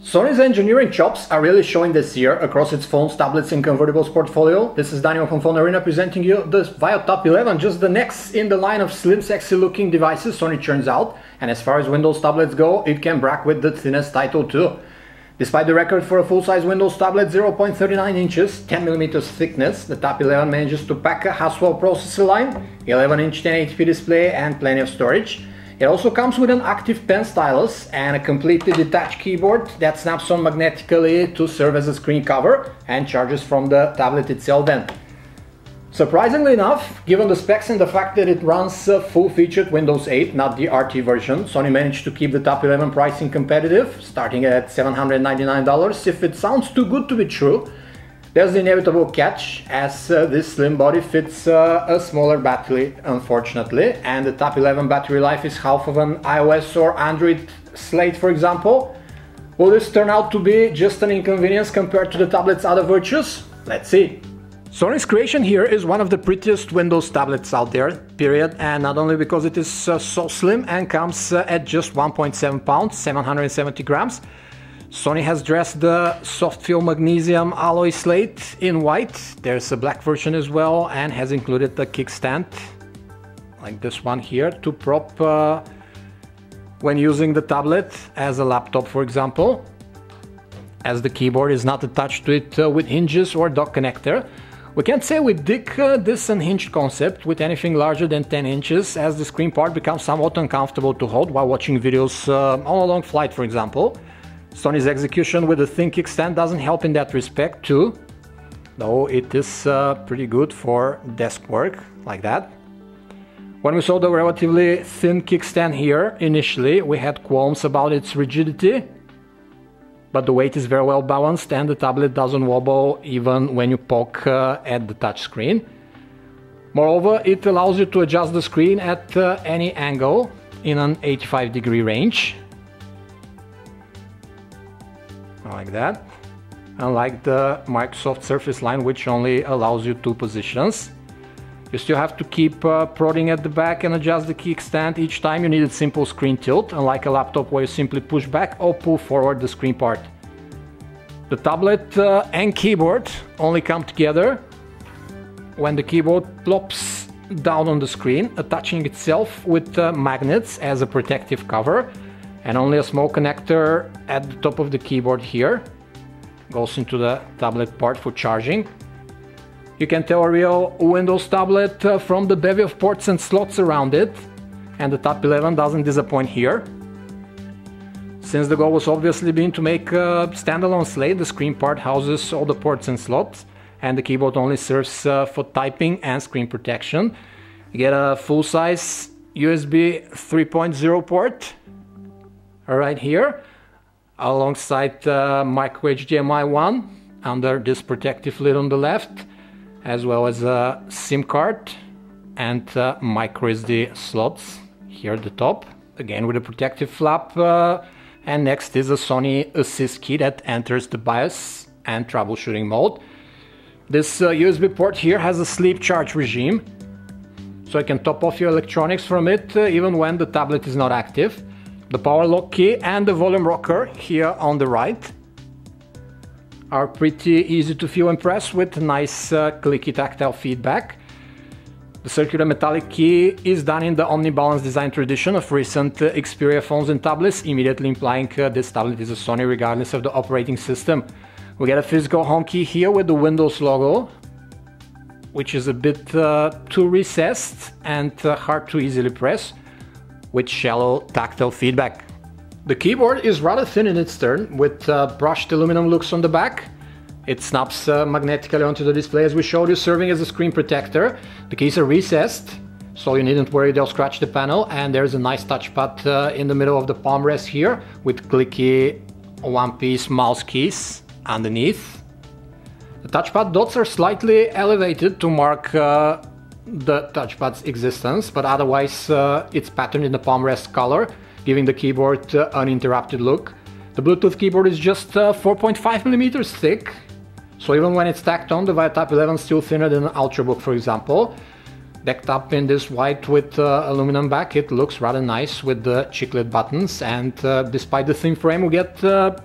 Sony's engineering chops are really showing this year across its phones, tablets and convertibles portfolio. This is Daniel from PhoneArena presenting you the Vaio Tap 11, just the next in the line of slim, sexy looking devices Sony churns out. And as far as Windows tablets go, it can brag with the thinnest title too. Despite the record for a full-size Windows tablet, 0.39 inches, 10mm thickness, the Tap 11 manages to pack a Haswell processor line, 11-inch 1080p display and plenty of storage. It also comes with an active pen stylus and a completely detached keyboard that snaps on magnetically to serve as a screen cover and charges from the tablet itself then. Surprisingly enough, given the specs and the fact that it runs full-featured Windows 8, not the RT version, Sony managed to keep the Tap 11 pricing competitive, starting at $799. If it sounds too good to be true, there's the inevitable catch, as this slim body fits a smaller battery, unfortunately, and the Tap 11 battery life is half of an iOS or Android Slate, for example. Will this turn out to be just an inconvenience compared to the tablet's other virtues? Let's see. Sony's creation here is one of the prettiest Windows tablets out there, period, and not only because it is so slim and comes at just 1.7 pounds, 770 grams. Sony has dressed the soft feel magnesium alloy slate in white. There's a black version as well and has included the kickstand, like this one here, to prop when using the tablet as a laptop, for example, as the keyboard is not attached to it with hinges or dock connector. We can't say we dig this unhinged concept with anything larger than 10 inches, as the screen part becomes somewhat uncomfortable to hold while watching videos on a long flight, for example. Sony's execution with the thin kickstand doesn't help in that respect too, though it is pretty good for desk work, like that. When we saw the relatively thin kickstand here, initially we had qualms about its rigidity, but the weight is very well balanced and the tablet doesn't wobble even when you poke at the touchscreen. Moreover, it allows you to adjust the screen at any angle in an 85-degree range, like that, unlike the Microsoft Surface line, which only allows you 2 positions. You still have to keep prodding at the back and adjust the kickstand each time you need a simple screen tilt, unlike a laptop where you simply push back or pull forward the screen part. The tablet and keyboard only come together when the keyboard plops down on the screen, attaching itself with magnets as a protective cover, and only a small connector at the top of the keyboard here goes into the tablet part for charging. You can tell a real Windows tablet from the bevy of ports and slots around it, and the Tap 11 doesn't disappoint here. Since the goal was obviously been to make a standalone slate, the screen part houses all the ports and slots, and the keyboard only serves for typing and screen protection. You get a full-size USB 3.0 port right here, alongside micro HDMI 1 under this protective lid on the left, as well as a SIM card and micro SD slots here at the top, again with a protective flap, and next is a Sony Assist key that enters the BIOS and troubleshooting mode. This USB port here has a sleep charge regime, so you can top off your electronics from it even when the tablet is not active. The power lock key and the volume rocker here on the right are pretty easy to feel and press with nice clicky tactile feedback. The circular metallic key is done in the omnibalance design tradition of recent Xperia phones and tablets, immediately implying this tablet is a Sony regardless of the operating system. We get a physical home key here with the Windows logo, which is a bit too recessed and hard to easily press, with shallow tactile feedback. The keyboard is rather thin in its turn, with brushed aluminum looks on the back. It snaps magnetically onto the display as we showed you, serving as a screen protector. The keys are recessed, so you needn't worry they'll scratch the panel, and there's a nice touchpad in the middle of the palm rest here, with clicky one-piece mouse keys underneath. The touchpad dots are slightly elevated to mark the touchpad's existence, but otherwise it's patterned in the palm rest color, giving the keyboard an uninterrupted look. The Bluetooth keyboard is just 4.5mm thick, so even when it's tacked on, the Vaio Tap 11 is still thinner than an Ultrabook, for example. Decked up in this white with aluminum back, it looks rather nice with the chiclet buttons, and despite the thin frame we get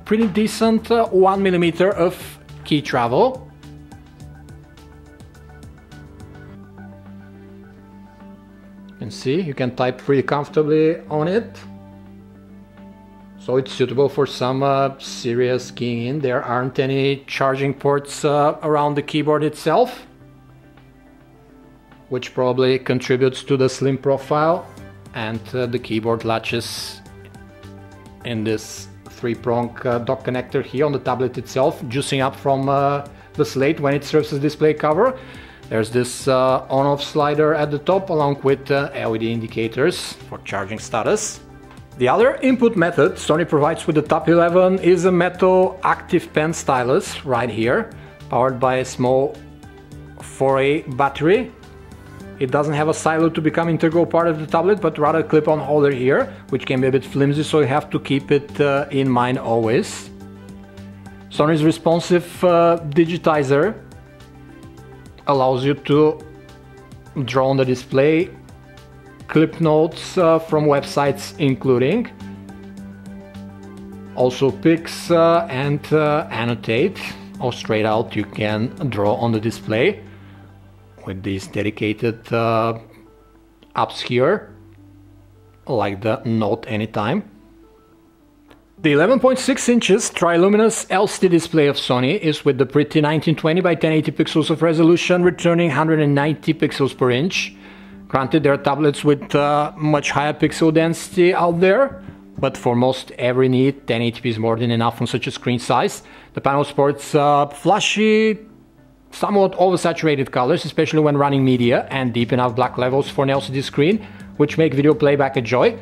pretty decent 1mm of key travel. You can see you can type pretty comfortably on it, so it's suitable for some serious keying in. There aren't any charging ports around the keyboard itself, which probably contributes to the slim profile, and the keyboard latches in this 3-prong dock connector here on the tablet itself, juicing up from the slate when it serves as display cover. There's this on-off slider at the top, along with LED indicators for charging status. The other input method Sony provides with the Tap 11 is a metal active pen stylus right here, powered by a small 4A battery. It doesn't have a silo to become integral part of the tablet, but rather a clip-on holder here, which can be a bit flimsy, so you have to keep it in mind always. Sony's responsive Digitizer allows you to draw on the display, clip notes from websites including, also pics and annotate, or straight out you can draw on the display with these dedicated apps here, like the Note Anytime. The 11.6 inches triluminous LCD display of Sony is with the pretty 1920 by 1080 pixels of resolution, returning 190 pixels per inch. Granted, there are tablets with much higher pixel density out there, but for most every need, 1080p is more than enough on such a screen size. The panel sports flashy, somewhat oversaturated colors, especially when running media, and deep enough black levels for an LCD screen, which make video playback a joy.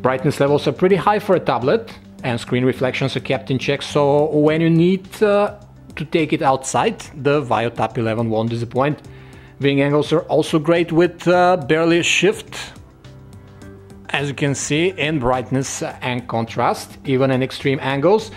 Brightness levels are pretty high for a tablet, and screen reflections are kept in check, so when you need to take it outside, the Vaio Tap 11 won't disappoint. Viewing angles are also great with barely a shift, as you can see, in brightness and contrast, even in extreme angles.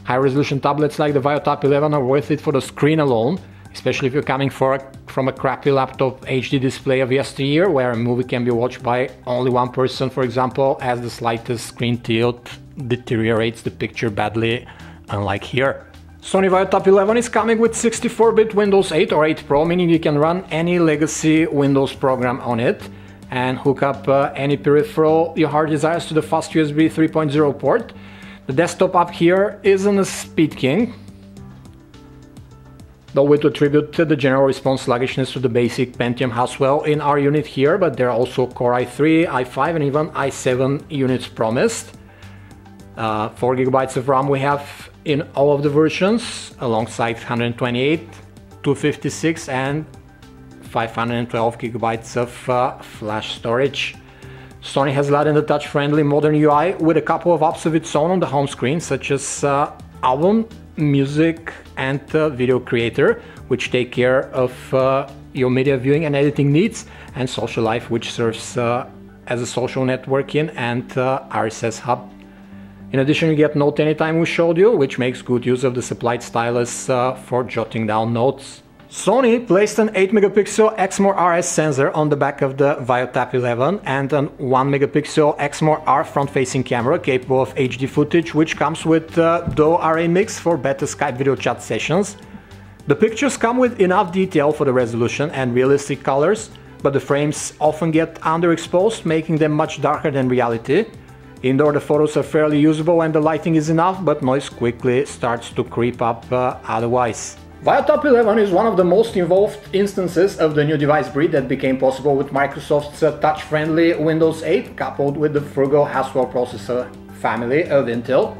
High resolution tablets like the Vaio Tap 11 are worth it for the screen alone, especially if you're coming from a crappy laptop HD display of yesteryear, where a movie can be watched by only one person, for example, as the slightest screen tilt deteriorates the picture badly, unlike here. Sony Vaio Tap 11 is coming with 64-bit Windows 8 or 8 Pro, meaning you can run any legacy Windows program on it and hook up any peripheral your heart desires to the fast USB 3.0 port. The desktop app here isn't a speed king, though we attribute the general response sluggishness to the basic Pentium Haswell in our unit here, but there are also Core i3, i5 and even i7 units promised. 4GB of RAM we have in all of the versions, alongside 128, 256 and 512GB of flash storage. Sony has laid in the touch-friendly modern UI with a couple of apps of its own on the home screen, such as Album, Music and Video Creator, which take care of your media viewing and editing needs, and Social Life, which serves as a social networking and RSS hub. In addition, you get Note Anytime we showed you, which makes good use of the supplied stylus for jotting down notes. Sony placed an 8MP Exmor RS sensor on the back of the Vaio Tap 11 and an 1MP Exmor R front-facing camera capable of HD footage, which comes with dual array mix for better Skype video chat sessions. The pictures come with enough detail for the resolution and realistic colors, but the frames often get underexposed, making them much darker than reality. Indoor, the photos are fairly usable when the lighting is enough, but noise quickly starts to creep up otherwise. Vaio Tap 11 is one of the most involved instances of the new device breed that became possible with Microsoft's touch-friendly Windows 8 coupled with the frugal Haswell processor family of Intel.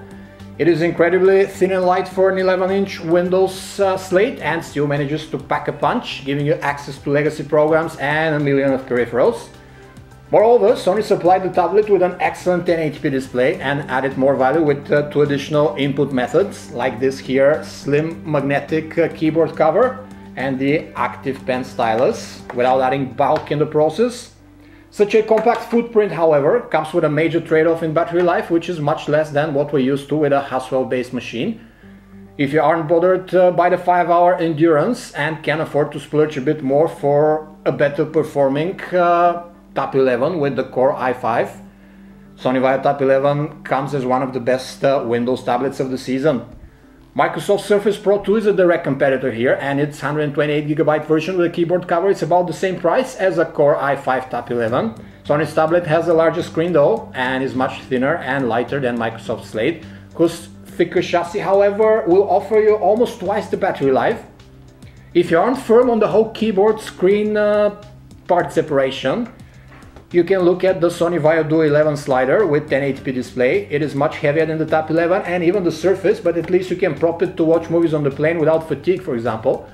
It is incredibly thin and light for an 11-inch Windows slate and still manages to pack a punch, giving you access to legacy programs and a million of peripherals. Moreover, Sony supplied the tablet with an excellent 1080p display and added more value with 2 additional input methods, like this here slim magnetic keyboard cover and the active pen stylus, without adding bulk in the process. Such a compact footprint, however, comes with a major trade-off in battery life, which is much less than what we're used to with a Haswell-based machine. If you aren't bothered by the 5-hour endurance and can afford to splurge a bit more for a better performing Tap 11 with the Core i5. Sony Vaio Tap 11 comes as one of the best Windows tablets of the season. Microsoft Surface Pro 2 is a direct competitor here, and its 128GB version with a keyboard cover is about the same price as a Core i5 Tap 11. Sony's tablet has a larger screen though, and is much thinner and lighter than Microsoft's Slate, whose thicker chassis, however, will offer you almost twice the battery life. If you aren't firm on the whole keyboard screen part separation, you can look at the Sony Vaio Duo 11 slider with 1080p display. It is much heavier than the Tap 11 and even the Surface, but at least you can prop it to watch movies on the plane without fatigue, for example.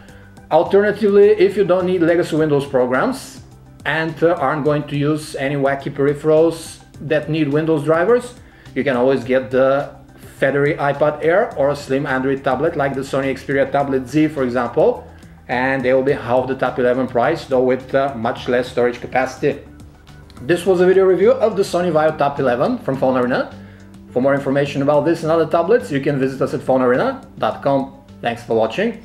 Alternatively, if you don't need legacy Windows programs and aren't going to use any wacky peripherals that need Windows drivers, you can always get the feathery iPad Air or a slim Android tablet like the Sony Xperia Tablet Z, for example, and they will be half the Tap 11 price, though with much less storage capacity. This was a video review of the Sony Vaio Tap 11 from PhoneArena. For more information about this and other tablets, you can visit us at PhoneArena.com. Thanks for watching.